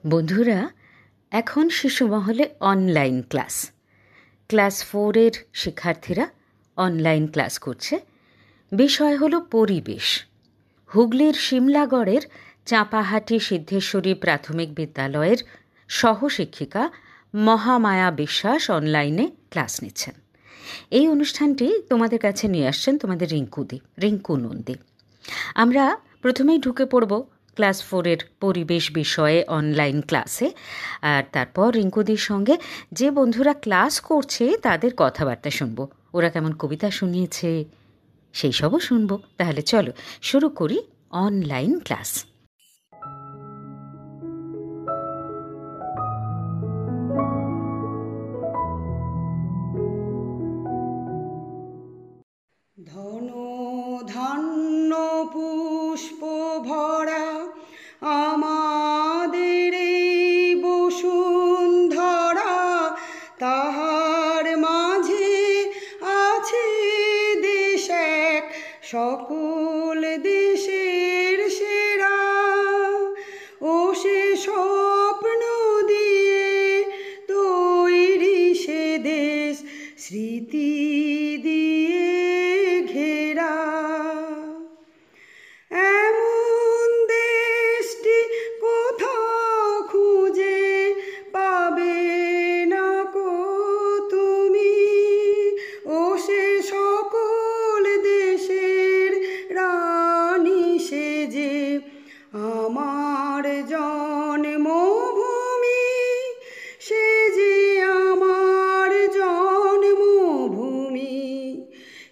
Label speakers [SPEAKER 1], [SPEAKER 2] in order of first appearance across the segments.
[SPEAKER 1] বন্ধুরা, এখন শিশু মহলে অনলাইন ক্লাস। ক্লাস 4-এর শিক্ষার্থীরা অনলাইন ক্লাস করছে। বিষয় হলো পরিবেশ। হুগলির শিমলাগড়ের চাঁপাহাটি সিদ্ধেশ্বরী প্রাথমিক বিদ্যালয়ের সহশিক্ষিকা মহামায়া বিশ্বাস অনলাইনে ক্লাস নিচ্ছেন। এই অনুষ্ঠানটি তোমাদের কাছে নিয়ে আসছেন তোমাদের রিঙ্কু নন্দী। আমরা প্রথমেই ঢুকে পড়ব ক্লাস 4-এর পরিবেশ বিষয়ে অনলাইন ক্লাসে, আর তারপর রিঙ্কুদির সঙ্গে যে বন্ধুরা ক্লাস করছে তাদের কথাবার্তা শুনব। ওরা কেমন কবিতা শুনিয়েছে সেই সবও শুনব। তাহলে চলো শুরু করি অনলাইন ক্লাস।
[SPEAKER 2] ধন ধান্য পুষ্প ভরা আমাদের এই বসুন্ধরা, তাহার মাঝে আছে দেশ এক সকল দেশের সেরা। ও সে স্বপ্ন দিয়ে তৈরি সে দেশ, স্মৃতি দিয়ে ঘেরা। এমন দেশটি কোথাও খুঁজে পাবে না কো তুমি। ও সে সকল দেশের রানী সেজে আমার জন্মভূমি, সে যে আমার জন্মভূমি,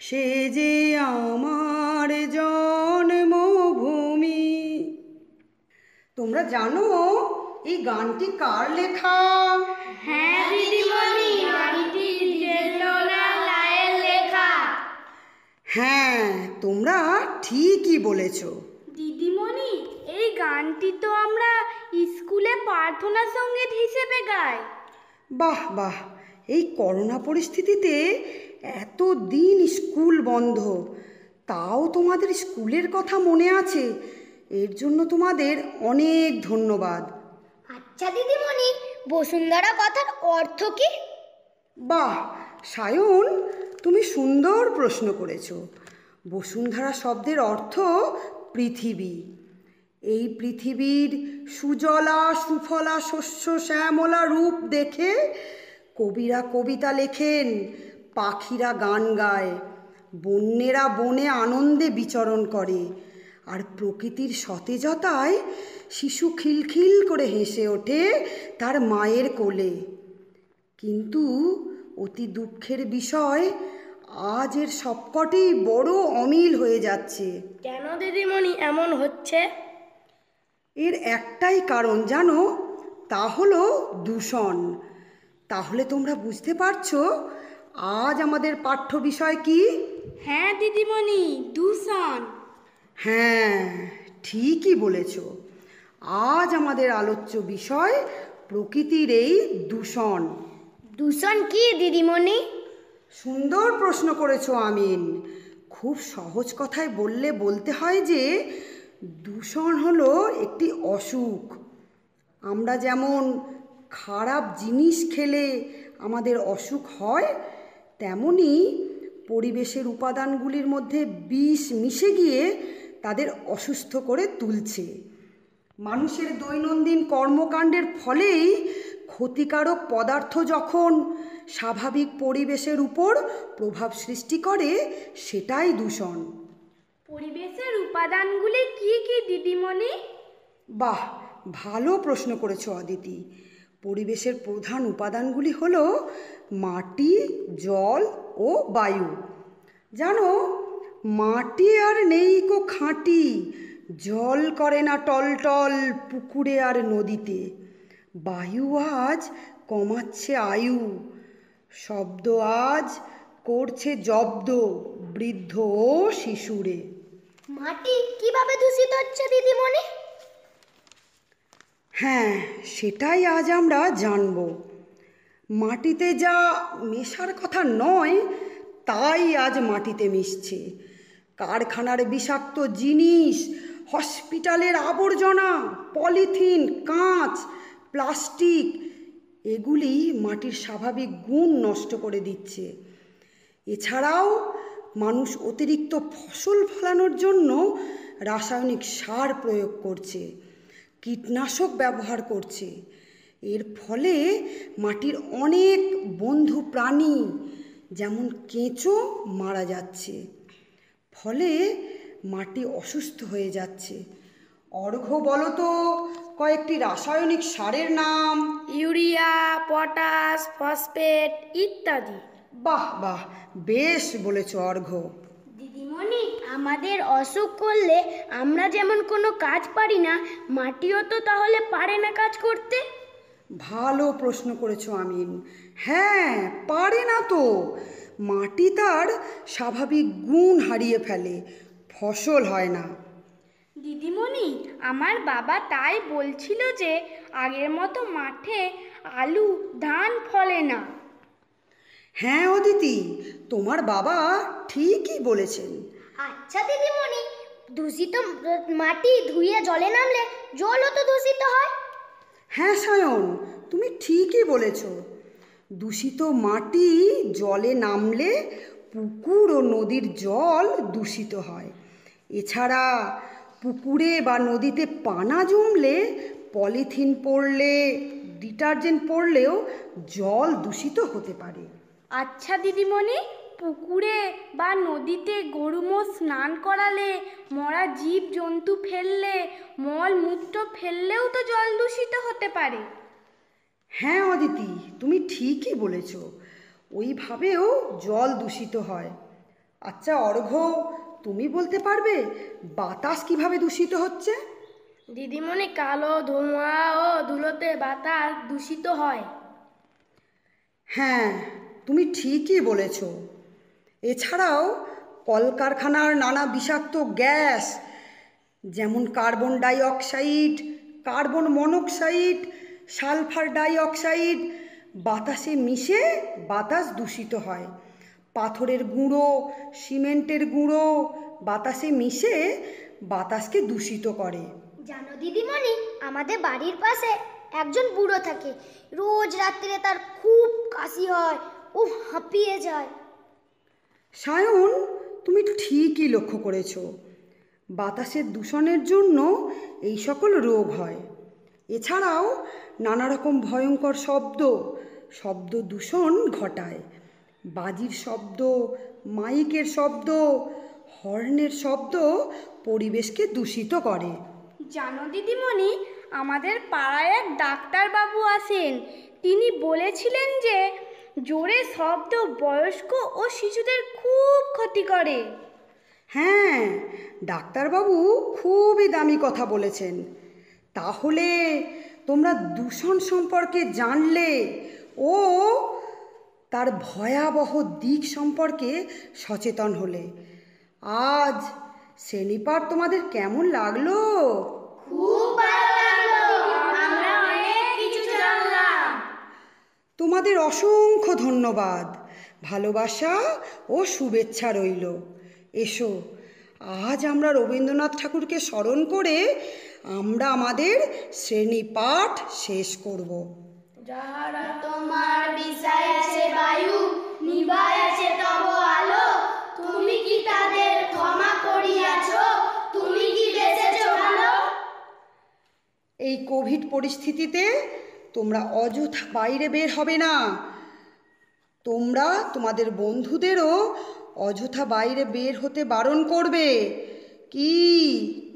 [SPEAKER 2] সে যে আমার জন্মভূমি। তোমরা জানো এই গানটি কার লেখা?
[SPEAKER 3] হ্যাঁ দিদিমণি, গানটি জিতেন্দ্রলাল রায়ের লেখা।
[SPEAKER 2] হ্যাঁ, তোমরা ঠিকই বলেছ।
[SPEAKER 3] দিদিমণি, এই গানটি তো আমরা স্কুলে প্রার্থনা সঙ্গীত হিসেবে গাই।
[SPEAKER 2] বাহ বাহ, এই করোনা পরিস্থিতিতে এত দিন স্কুল বন্ধ, তাও তোমাদের স্কুলের কথা মনে আছে, এর জন্য তোমাদের অনেক ধন্যবাদ।
[SPEAKER 3] আচ্ছা দিদিমণি, বসুন্ধরা কথার অর্থ কি?
[SPEAKER 2] বাহ সায়ন, তুমি সুন্দর প্রশ্ন করেছো। বসুন্ধরা শব্দের অর্থ পৃথিবী। এই পৃথিবীর সুজলা সুফলা শস্য শ্যামলা রূপ দেখে কবিরা কবিতা লেখেন, পাখিরা গান গায়, বন্যেরা বনে আনন্দে বিচরণ করে, আর প্রকৃতির সতেজতায় শিশু খিলখিল করে হেসে ওঠে তার মায়ের কোলে। কিন্তু অতি দুঃখের বিষয়, আজ এর সবকটি বড় অমিল হয়ে যাচ্ছে।
[SPEAKER 3] কেন দিদিমণি এমন হচ্ছে?
[SPEAKER 2] এর একটাই কারণ জানো, তা হলো দূষণ। তাহলে তোমরা বুঝতে পারছো আজ আমাদের পাঠ্য বিষয় কি?
[SPEAKER 3] হ্যাঁ দিদিমণি, দূষণ।
[SPEAKER 2] হ্যাঁ, ঠিকই বলেছ। আজ আমাদের আলোচ্য বিষয় প্রকৃতির এই দূষণ।
[SPEAKER 3] দূষণ কি দিদিমণি?
[SPEAKER 2] সুন্দর প্রশ্ন করেছো আমিন। খুব সহজ কথায় বলতে হয় যে দূষণ হলো একটি অসুখ। আমরা যেমন খারাপ জিনিস খেলে আমাদের অসুখ হয়, তেমনি পরিবেশের উপাদানগুলির মধ্যে বিষ মিশে গিয়ে তাদের অসুস্থ করে তুলছে। মানুষের দৈনন্দিন কর্মকাণ্ডের ফলেই ক্ষতিকারক পদার্থ যখন স্বাভাবিক পরিবেশের উপর প্রভাব সৃষ্টি করে, সেটাই দূষণ।
[SPEAKER 3] পরিবেশের উপাদানগুলি কি কি দিদিমণি?
[SPEAKER 2] বাহ, ভালো প্রশ্ন করেছো অদিতি। পরিবেশের প্রধান উপাদানগুলি হলো মাটি, জল ও বায়ু। জানো, মাটি আর নেই কো খাঁটি, জল করে না টলটল পুকুরে আর নদীতে। বায়ু আজ কমাচ্ছে আয়ু, শব্দ আজ করছে জব্দ বৃদ্ধ ও শিশুরে।
[SPEAKER 3] মাটি কিভাবে দূষিত হচ্ছে দিদিমণি?
[SPEAKER 2] হ্যাঁ, সেটাই আজ আমরা জানব। মাটিতে যা মেশার কথা নয় তাই আজ মাটিতে মিশছে। কারখানার বিষাক্ত জিনিস, হসপিটালের আবর্জনা, পলিথিন, কাঁচ, প্লাস্টিক এগুলি মাটির স্বাভাবিক গুণ নষ্ট করে দিচ্ছে। এছাড়াও মানুষ অতিরিক্ত ফসল ফলানোর জন্য রাসায়নিক সার প্রয়োগ করছে, কীটনাশক ব্যবহার করছে। এর ফলে মাটির অনেক বন্ধু প্রাণী যেমন কেঁচো মারা যাচ্ছে, ফলে মাটি অসুস্থ হয়ে যাচ্ছে। অর্ঘ্য বলো তো কয়েকটি রাসায়নিক সারের নাম।
[SPEAKER 3] ইউরিয়া, পটাশ, ফসফেট ইত্যাদি।
[SPEAKER 2] বাহ বাহ, বেশ বলেছ অর্ঘ্য।
[SPEAKER 3] দিদিমণি, আমাদের অসুখ করলে আমরা যেমন কোনো কাজ পারি না, মাটিও তো তাহলে পারে না কাজ করতে?
[SPEAKER 2] ভালো প্রশ্ন করেছো আমিন। হ্যাঁ, পারে না তো। মাটি তার স্বাভাবিক গুণ হারিয়ে ফেলে, ফসল হয় না।
[SPEAKER 3] দিদিমণি, আমার বাবা তাই বলছিল যে আগের মতো মাঠে আলু ধান ফলে না।
[SPEAKER 2] হ্যাঁ অদিতি, তোমার বাবা ঠিকই বলেছেন।
[SPEAKER 4] আচ্ছা দিদিমণি, দূষিত মাটি ধুয়ে জলে নামলে জলও তো দূষিত হয়।
[SPEAKER 2] হ্যাঁ সায়ন, তুমি ঠিকই বলেছ। দূষিত মাটি জলে নামলে পুকুর ও নদীর জল দূষিত হয়। এছাড়া পুকুরে বা নদীতে পানা জমলে, পলিথিন পড়লে, ডিটারজেন্ট পড়লেও জল দূষিত হতে পারে।
[SPEAKER 3] আচ্ছা দিদিমণি, পুকুরে বা নদীতে গরু মোষ স্নান করালে, মরা জীব জন্তু ফেললে, মল মূত্র ফেললেও তো জল দূষিত হতে পারে।
[SPEAKER 2] হ্যাঁ অদিতি, তুমি ঠিকই বলেছ। ওইভাবেও জল দূষিত হয়। আচ্ছা অর্ঘ্য, তুমি বলতে পারবে বাতাস কিভাবে দূষিত হচ্ছে?
[SPEAKER 3] দিদিমণি, কালো ধোঁয়া ও ধুলোতে বাতাস দূষিত হয়।
[SPEAKER 2] হ্যাঁ, তুমি ঠিকই বলেছ। এছাড়াও কলকারখানার নানা বিষাক্ত গ্যাস, যেমন carbon die oxide, carbon monoxide, sulphur die oxide বাতাসে মিশে বাতাস দূষিত হয়। পাথরের গুঁড়ো, সিমেন্টের গুঁড়ো বাতাসে মিশে বাতাসকে দূষিত করে।
[SPEAKER 4] জানো দিদিমণি, আমাদের বাড়ির পাশে একজন বুড়ো থাকে। রোজ রাত্রে তার খুব কাশি হয়, ও হাঁপিয়ে যায়।
[SPEAKER 2] সায়ন, তুমি ঠিকই লক্ষ্য করেছ। বাতাসের দূষণের জন্য এই সকল রোগ হয়। এছাড়াও নানা রকম ভয়ঙ্কর শব্দ দূষণ ঘটায়। বাজির শব্দ, মাইকের শব্দ, হর্নের শব্দ পরিবেশকে দূষিত করে।
[SPEAKER 3] জানো দিদিমণি, আমাদের পাড়ায় এক ডাক্তারবাবু আসেন। তিনি বলেছিলেন যে জোরে শব্দ বয়স্ক ও শিশুদের খুব ক্ষতি করে।
[SPEAKER 2] হ্যাঁ, ডাক্তারবাবু খুবই দামি কথা বলেছেন। তাহলে তোমরা দূষণ সম্পর্কে জানলে ও তার ভয়াবহ দিক সম্পর্কে সচেতন হলে। আজ শ্রেণীপাঠ তোমাদের কেমন লাগলো?
[SPEAKER 3] খুব ভালো লাগলো, আমরা অনেক কিছু জানলাম।
[SPEAKER 2] তোমাদের অসংখ্য ধন্যবাদ, ভালোবাসা ও শুভেচ্ছা রইল। এসো, আজ আমরা রবীন্দ্রনাথ ঠাকুরকে স্মরণ করে আমরা আমাদের শ্রেণীপাঠ শেষ করব।
[SPEAKER 3] যাহারা তোমার বিষয় আছে বায়ু, নিবায় আছে তব আলো, তুমি কি তাদের ক্ষমা করিয়াছ, তুমি কি বেঁচেছ ভালো।
[SPEAKER 2] এই কোভিড পরিস্থিতিতে তোমরা অযথা বাইরে বের হবে না। তোমরা তোমাদের বন্ধুদেরও অযথা বাইরে বের হতে বারণ করবে। কি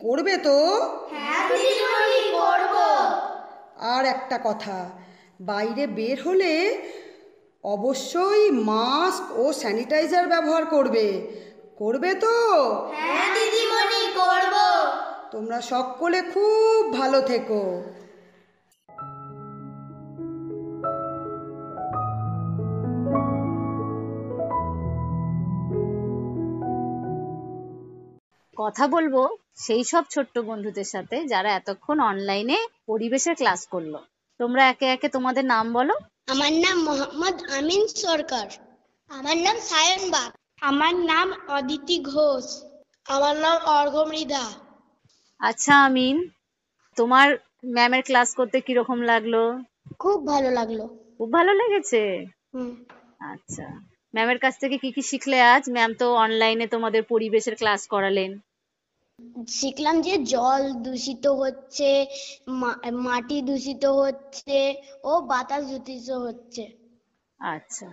[SPEAKER 2] করবে তো?
[SPEAKER 3] হ্যাঁ দিদিমণি, করব।
[SPEAKER 2] আর একটা কথা, বাইরে বের হলে অবশ্যই মাস্ক ও স্যানিটাইজার ব্যবহার করবে। করবে তো?
[SPEAKER 3] হ্যাঁ দিদিমণি, করব।
[SPEAKER 2] তোমরা সকলে খুব ভালো থেকো।
[SPEAKER 5] কথা বলবো সেই সব ছোট্ট বন্ধুদের সাথে যারা এতক্ষণ অনলাইনে পরিবেশের ক্লাস করলো। তোমরা একে একে তোমাদের নাম বলো।
[SPEAKER 4] আমার নাম মোহাম্মদ আমিন সরকার। আমার নাম সায়ন বাগ।
[SPEAKER 3] আমার নাম অদিতি ঘোষ।
[SPEAKER 4] আমার নাম অর্ঘ্য মৃধা।
[SPEAKER 5] আচ্ছা আমিন, তোমার ম্যামের ক্লাস করতে কিরকম লাগলো?
[SPEAKER 4] খুব ভালো লাগলো।
[SPEAKER 5] খুব ভালো লেগেছে।
[SPEAKER 4] হুম।
[SPEAKER 5] আচ্ছা, ম্যামের কাছ থেকে কি কি শিখলে আজ? ম্যাম তো অনলাইনে তোমাদের পরিবেশের ক্লাস করালেন।
[SPEAKER 4] শিখলাম যে জল দূষিত হচ্ছে, মাটি দূষিত হচ্ছে ও বাতাস দূষিত হচ্ছে।
[SPEAKER 5] আচ্ছা,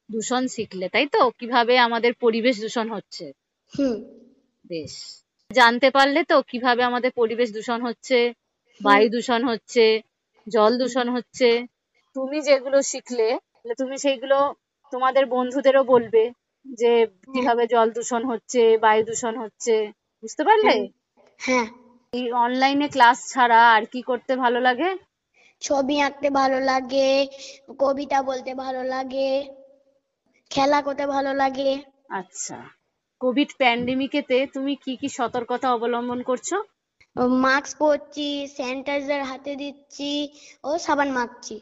[SPEAKER 5] দূষণ শিখলে তাই তো, কিভাবে আমাদের পরিবেশ দূষণ হচ্ছে।
[SPEAKER 4] হুম।
[SPEAKER 5] বেশ, জানতে পারলে তো কিভাবে আমাদের পরিবেশ দূষণ হচ্ছে, বায়ু দূষণ হচ্ছে, জল দূষণ হচ্ছে। তুমি যেগুলো শিখলে তুমি সেইগুলো তোমাদের বন্ধুদেরও বলবে যে কিভাবে জল দূষণ হচ্ছে, বায়ু দূষণ হচ্ছে। বুঝতে পারলে?
[SPEAKER 4] হ্যাঁ।
[SPEAKER 5] এই অনলাইনে ক্লাস ছাড়া আর কি করতে ভালো লাগে?
[SPEAKER 4] ছবি আঁকতে ভালো লাগে, কবিতা বলতে ভালো লাগে, খেলা করতে ভালো লাগে।
[SPEAKER 5] আচ্ছা, কোভিড প্যান্ডেমিকেতে তুমি কি কি সতর্কতা অবলম্বন করছো?
[SPEAKER 4] মাস্ক পরছি, স্যানিটাইজার হাতে দিচ্ছি ও সাবান মাখছি।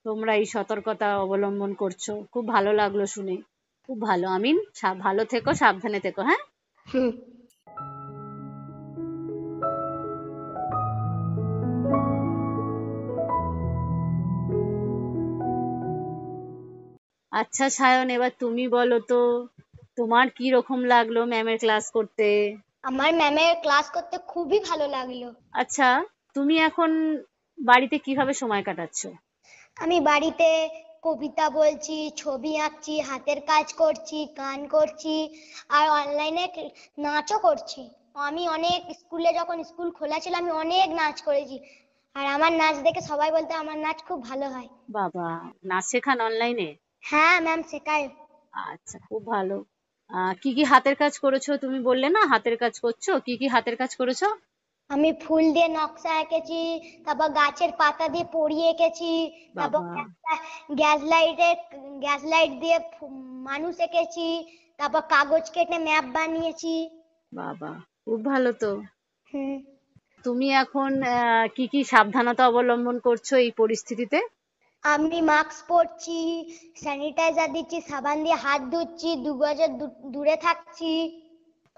[SPEAKER 5] তোমরা এই সতর্কতা অবলম্বন করছো, খুব ভালো লাগলো শুনে। খুব ভালো, আমিন। ভালো থেকো, সাবধানে থেকো, হ্যাঁ।
[SPEAKER 4] হুম।
[SPEAKER 5] আচ্ছা সায়ন, এবার তুমি বলো তো, তোমার কি রকম লাগলো ম্যামের ক্লাস করতে?
[SPEAKER 4] আমার ম্যামের ক্লাস করতে খুবই ভালো লাগলো।
[SPEAKER 5] আচ্ছা, তুমি এখন বাড়িতে কিভাবে সময় কাটাচ্ছো?
[SPEAKER 4] আমি বাড়িতে কবিতা বলছি, ছবি আঁকছি, হাতের কাজ করছি, গান করছি আর অনলাইনে নাচও করছি। আমি অনেক স্কুলে, যখন স্কুল খোলা ছিল, আমি অনেক নাচ করেছি। আর আমার নাচ দেখে সবাই বলতো আমার নাচ খুব ভালো হয়।
[SPEAKER 5] বাবা, নাচ শেখান অনলাইনে?
[SPEAKER 4] হ্যাঁ ম্যাম শেখায়।
[SPEAKER 5] আচ্ছা, খুব ভালো। কি কি হাতের কাজ করেছো? তুমি বললে না হাতের কাজ করছো, কি কি হাতের কাজ করেছো?
[SPEAKER 4] আমি ফুল দিয়ে নকশা এঁকেছি, তারপর গাছের পাতা দিয়ে পড়ি এঁকেছি, তারপর
[SPEAKER 5] বাবা,
[SPEAKER 4] গ্যাস লাইট দিয়ে মানুষ এঁকেছি, তারপর কাগজ কেটে ম্যাপ বানিয়েছি।
[SPEAKER 5] বাবা, খুব ভালো তো।
[SPEAKER 4] হুম।
[SPEAKER 5] তুমি এখন কি কি সাবধানতা অবলম্বন করছো এই পরিস্থিতিতে?
[SPEAKER 4] আমি মাস্ক পরছি, স্যানিটাইজার দিচ্ছি, সাবান দিয়ে হাত ধুচ্ছি, 2 গজ দূরে থাকছি,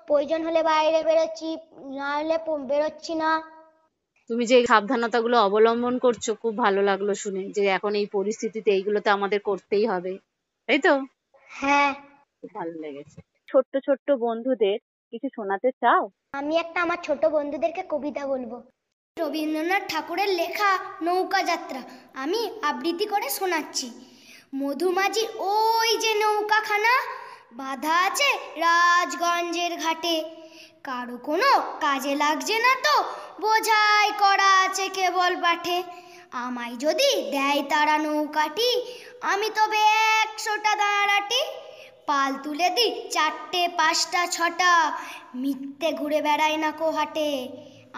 [SPEAKER 4] প্রয়োজন হলে বাইরে বেরোচ্ছি, না হলে বেরোচ্ছি না।
[SPEAKER 5] তুমি যে এই সাবধানতাগুলো অবলম্বন করছো, খুব ভালো লাগলো শুনে, যে এখন এই পরিস্থিতিতে এইগুলো তো আমাদের করতেই হবে, তাই তো?
[SPEAKER 4] হ্যাঁ।
[SPEAKER 5] খুব ভালো লেগেছে। ছোট্ট ছোট্ট বন্ধুদের কিছু শোনাতে চাও?
[SPEAKER 4] আমি একটা আমার ছোট বন্ধুদেরকে কবিতা বলবো। রবীন্দ্রনাথ ঠাকুরের লেখা নৌকা যাত্রা আমি আবৃত্তি করে শোনাচ্ছি। মধুমাঝির ওই যে নৌকাখানা বাঁধা আছে রাজগঞ্জের ঘাটে, কারো কোনো কাজে লাগছে না তো, বোঝাই করা আছে কেবল পাঠে। আমায় যদি দেয় তারা নৌকাটি, আমি তবে 100টা দাঁড়াটি। পাল তুলে দিই 4টে 5টা 6টা, মিথ্যে ঘুরে বেড়াই না কো হাটে।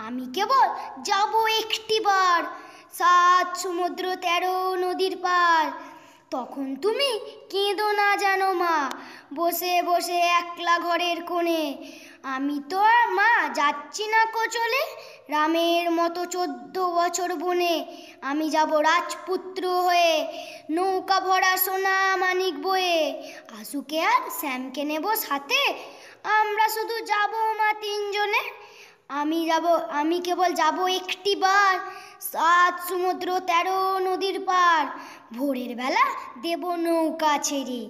[SPEAKER 4] আমি কেবল যাব একটিবার 7 সমুদ্র 13 নদীর পার। তখন তুমি কেঁদো না জানো মা, বসে বসে একলা ঘরের কোণে। আমি তো আর মা যাচ্ছি না কো চলে, রামের মতো 14 বছর বনে। আমি যাব রাজপুত্র হয়ে, নৌকা ভরা সোনা মানিক বয়ে। আসুকে আর শ্যামকে নেব সাথে, আমরা শুধু যাব মা 3 জনে। আমি কেবল যাব একটিবার 7 সমুদ্র 13 নদীর পার। ভোরের বেলা দেব নৌকা ছেড়ে,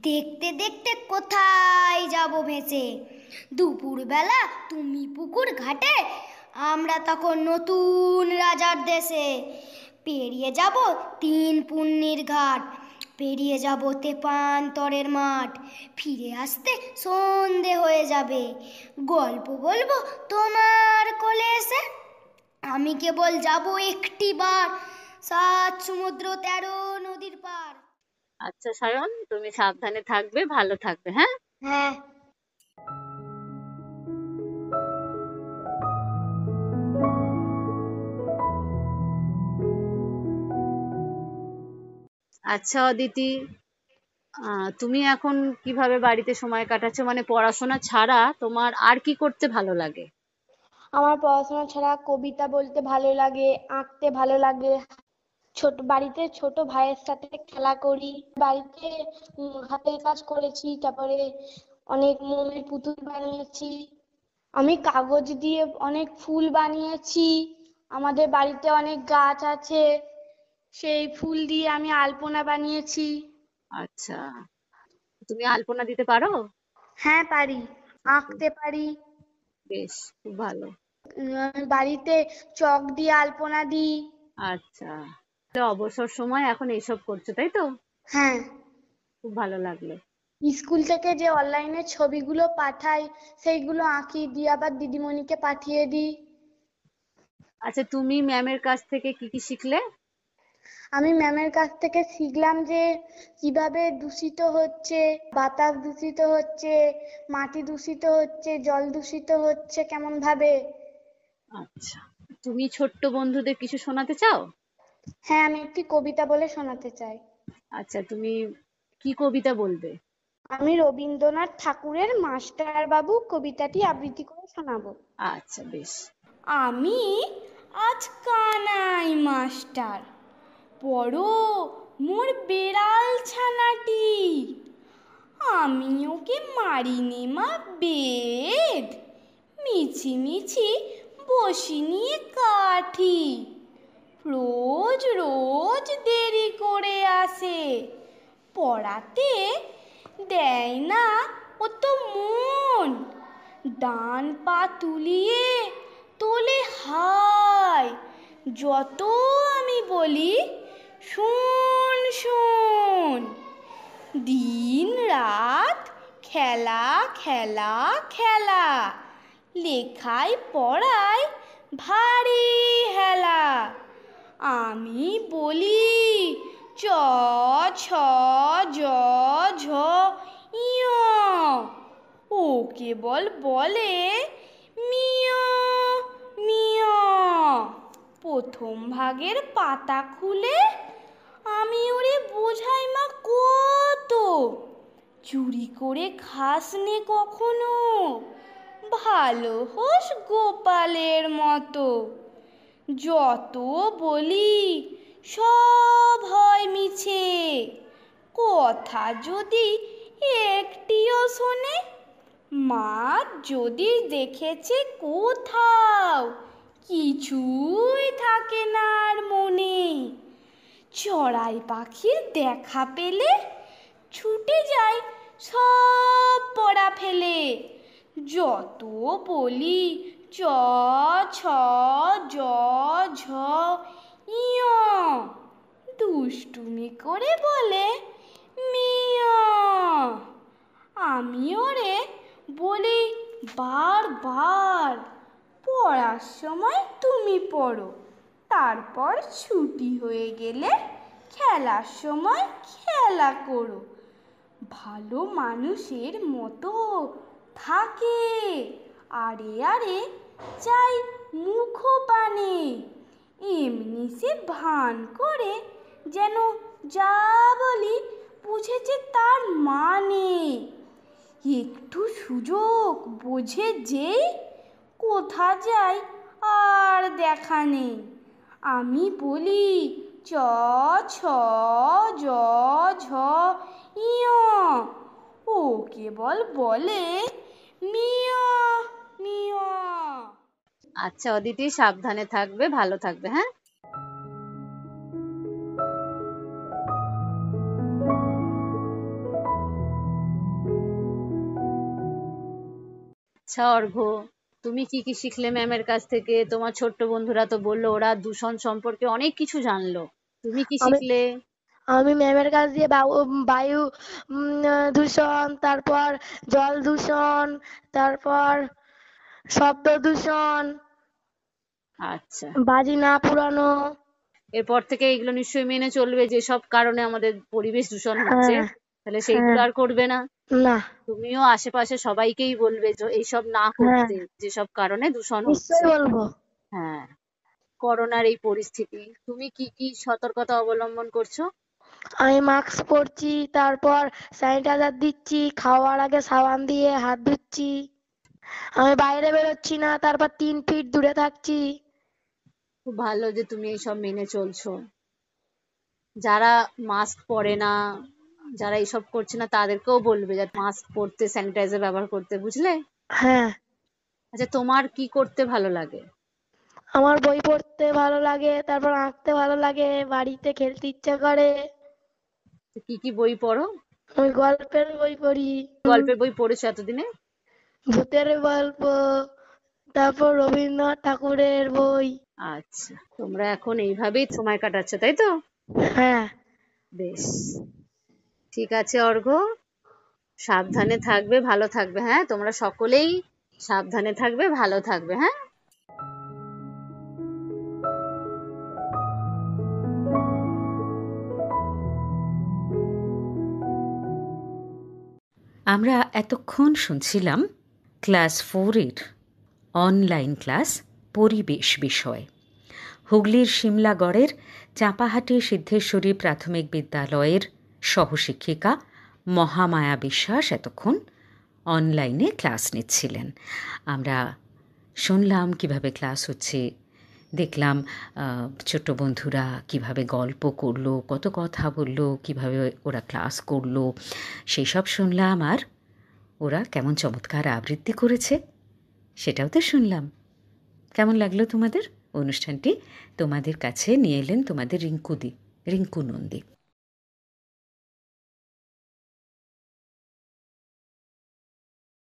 [SPEAKER 4] দেখতে দেখতে কোথায় যাব ভেসে। দুপুর বেলা তুমি পুকুর ঘাটে, আমরা তখন নতুন রাজার দেশে। পেরিয়ে যাব 3 পুণ্যের ঘাট, পেরিয়ে যাব তেপান্তরের মাঠ। ফিরে আসতে সন্ধে হয়ে যাবে, গল্প বলবো তোমার কোলে এসে। আমি কেবল যাব একটিবার 7 সমুদ্র 13 নদীর পার।
[SPEAKER 5] আচ্ছা সায়ন, তুমি সাবধানে থাকবে, ভালো থাকবে, হ্যাঁ।
[SPEAKER 4] হ্যাঁ।
[SPEAKER 5] আচ্ছা অদিতি, তুমি এখন কিভাবে বাড়িতে সময় কাটাচ্ছো? মানে পড়াশোনা ছাড়া তোমার আর কি করতে ভালো লাগে?
[SPEAKER 6] আমার পড়াশোনা ছাড়া কবিতা বলতে ভালো লাগে, আঁকতে ভালো লাগে, বাড়িতে ছোট ভাইয়ের সাথে খেলা করি, বাড়িতে হাতের কাজ করেছি, তারপরে অনেক মোমের পুতুল বানিয়েছি, আমি কাগজ দিয়ে অনেক ফুল বানিয়েছি, আমাদের বাড়িতে অনেক গাছ আছে, সেই ফুল দিয়ে আমি আলপনা বানিয়েছি।
[SPEAKER 5] আচ্ছা, তুমি আলপনা দিতে পারো?
[SPEAKER 6] হ্যাঁ পারি, আঁকতে পারি।
[SPEAKER 5] বেশ, খুব ভালো।
[SPEAKER 6] বাড়িতে চক দিয়ে আলপনা দিই।
[SPEAKER 5] আচ্ছা, তো অবসর সময় এখন এইসব করছো, তাই তো?
[SPEAKER 6] হ্যাঁ,
[SPEAKER 5] খুব ভালো লাগলো।
[SPEAKER 6] স্কুল থেকে যে অনলাইনে ছবিগুলো পাঠাই সেইগুলো আঁকি, দিয়ে আবার দিদিমণিকে পাঠিয়ে দিই।
[SPEAKER 5] আচ্ছা, তুমি ম্যামের কাছ থেকে কি কি শিখলে?
[SPEAKER 6] আমি ম্যামের কাছ থেকে শিখলাম যে কিভাবে দূষিত হচ্ছে, বাতাস দূষিত হচ্ছে, মাটি দূষিত হচ্ছে, জল দূষিত হচ্ছে কেমন ভাবে।
[SPEAKER 5] আচ্ছা, তুমি ছোট্ট বন্ধুদের কিছু শোনাতে চাও?
[SPEAKER 6] হ্যাঁ, আমি একটি কবিতা বলে শোনাতে চাই।
[SPEAKER 5] আচ্ছা, তুমি কি কবিতা বলবে?
[SPEAKER 6] আমি রবীন্দ্রনাথ ঠাকুরের মাস্টার বাবু কবিতাটি আবৃত্তি করে শোনাবো।
[SPEAKER 5] আচ্ছা, বেশ।
[SPEAKER 3] আমি আজ কানাই মাস্টার, পড়ো মোর বেড়াল ছানাটি। আমি ওকে মারিনে মা বেদ, মিছি মিছি বসি নিয়ে কাঠি। রোজ রোজ দেরি করে আসে, পড়াতে দেয় না ও তো মন। ডান পা তুলিয়ে তোলে হায়, যত আমি বলি শোন শোন। দিন রাত খেলা খেলা খেলা, লেখায় পড়ায় ভারী হেলা। আমি বলি চ ছ জ ঝ ইয়, ও কেবল বলে মিয় মিয়। প্রথম ভাগের পাতা খুলে আমি ওরে বোঝাই মা কত, চুরি করে খাস নে কখনো, ভালো হোস গোপালের মতো। যত বলি সব হয় মিছে, কথা যদি একটিও শোনে। মা যদি দেখেছে কোথাও, কিছুই থাকে না আর মনে। চড়াই পাখির দেখা পেলে ছুটে যায় সব পড়া ফেলে। যত বলি চ ছ জ ঝ ইয়, দুষ্টুমি করে বলে মিয়। আমি ওরে বলি বারবার, পড়ার সময় তুমি পড়ো, তারপর ছুটি হয়ে গেলে খেলার সময় খেলা করো। ভালো মানুষের মতো থাকে, আরে আরে চাই মুখ পানে। এমনি সে ভান করে যেন যা বলি বুঝেছে তার মানে। একটু সুযোগ বোঝে যেই, কোথা যায় আর দেখা নেই। আমি বলি চ ছ জ ঝ ইয়, ও কেবল বলে মিয় মিয়।
[SPEAKER 5] আচ্ছা অদিতি, সাবধানে থাকবে, ভালো থাকবে, হ্যাঁ? আচ্ছা অর্ঘ্য, তুমি কি কি শিখলে ম্যামের কাছ থেকে? তোমার ছোট্ট বন্ধুরা তো বললো ওরা দূষণ সম্পর্কে অনেক কিছু জানলো, তুমি কি
[SPEAKER 6] আমি
[SPEAKER 5] শিখলে?
[SPEAKER 6] আমি ম্যামের কাছ দিয়ে বায়ু দূষণ, তারপর জল দূষণ, তারপর শব্দ দূষণ,
[SPEAKER 5] আচ্ছা,
[SPEAKER 6] বাজি না পুরানো।
[SPEAKER 5] এরপর থেকে এগুলো নিশ্চয়ই মেনে চলবে, যেসব কারণে আমাদের পরিবেশ দূষণ হচ্ছে,
[SPEAKER 6] হ্যাঁ
[SPEAKER 5] তাহলে সেইগুলো
[SPEAKER 6] হ্যাঁ।
[SPEAKER 5] আর করবে না।
[SPEAKER 6] না।
[SPEAKER 5] তুমিও আশেপাশে সবাইকেই বলবে যে এইসব না
[SPEAKER 6] হ্যাঁ,
[SPEAKER 5] করতে, যেসব কারণে দূষণ হচ্ছে।
[SPEAKER 6] নিশ্চয়ই বলবো।
[SPEAKER 5] হ্যাঁ, করোনার এই পরিস্থিতি তুমি কি কি সতর্কতা অবলম্বন করছো?
[SPEAKER 6] আমি মাস্ক পরছি, তারপর স্যানিটাইজার দিচ্ছি, খাওয়ার আগে সাবান দিয়ে হাত ধুচ্ছি। আমি বাইরে বেরোচ্ছি না, তারপর 3 ফিট দূরে থাকছি।
[SPEAKER 5] খুব ভালো যে তুমি এইসব মেনে চলছো। যারা মাস্ক পরে না, যারা এইসব করছে না, তাদেরকেও বলবে যে মাস্ক পরতে, স্যানিটাইজার ব্যবহার করতে, বুঝলে?
[SPEAKER 6] হ্যাঁ,
[SPEAKER 5] আচ্ছা, তোমার কি করতে ভালো লাগে?
[SPEAKER 6] আমার বই পড়তে ভালো লাগে, তারপর আঁকতে ভালো লাগে, বাড়িতে খেলতে ইচ্ছা করে।
[SPEAKER 5] তো কি কি বই পড়ো?
[SPEAKER 6] ওই গল্পের বই পড়ি,
[SPEAKER 5] গল্পের বই পড়েছো এতদিনে?
[SPEAKER 6] ভূতের গল্প, তারপর রবীন্দ্রনাথ ঠাকুরের বই।
[SPEAKER 5] আচ্ছা, তোমরা এখন এইভাবেই সময় কাটাচ্ছ, তাই তো?
[SPEAKER 6] হ্যাঁ।
[SPEAKER 5] বেশ, ঠিক আছে অর্ঘ্য, সাবধানে থাকবে, ভালো থাকবে। হ্যাঁ, তোমরা সকলেই সাবধানে থাকবে, ভালো থাকবে। হ্যাঁ।
[SPEAKER 1] আমরা এতক্ষণ শুনছিলাম ক্লাস 4-এর অনলাইন ক্লাস পরিবেশ বিষয়। হুগলির সিমলাগড়ের চাঁপাহাটি সিদ্ধেশ্বরী প্রাথমিক বিদ্যালয়ের সহশিক্ষিকা মহামায়া বিশ্বাস এতক্ষণ অনলাইনে ক্লাস নিচ্ছিলেন। আমরা শুনলাম কিভাবে ক্লাস হচ্ছে, দেখলাম ছোট্ট বন্ধুরা কিভাবে গল্প করলো, কত কথা বললো, কিভাবে ওরা ক্লাস করলো সেই সব শুনলাম। আর ওরা কেমন চমৎকার আবৃত্তি করেছে সেটাও তো শুনলাম। কেমন লাগলো তোমাদের অনুষ্ঠানটি? তোমাদের কাছে নিয়ে এলেন তোমাদের রিঙ্কু নন্দী।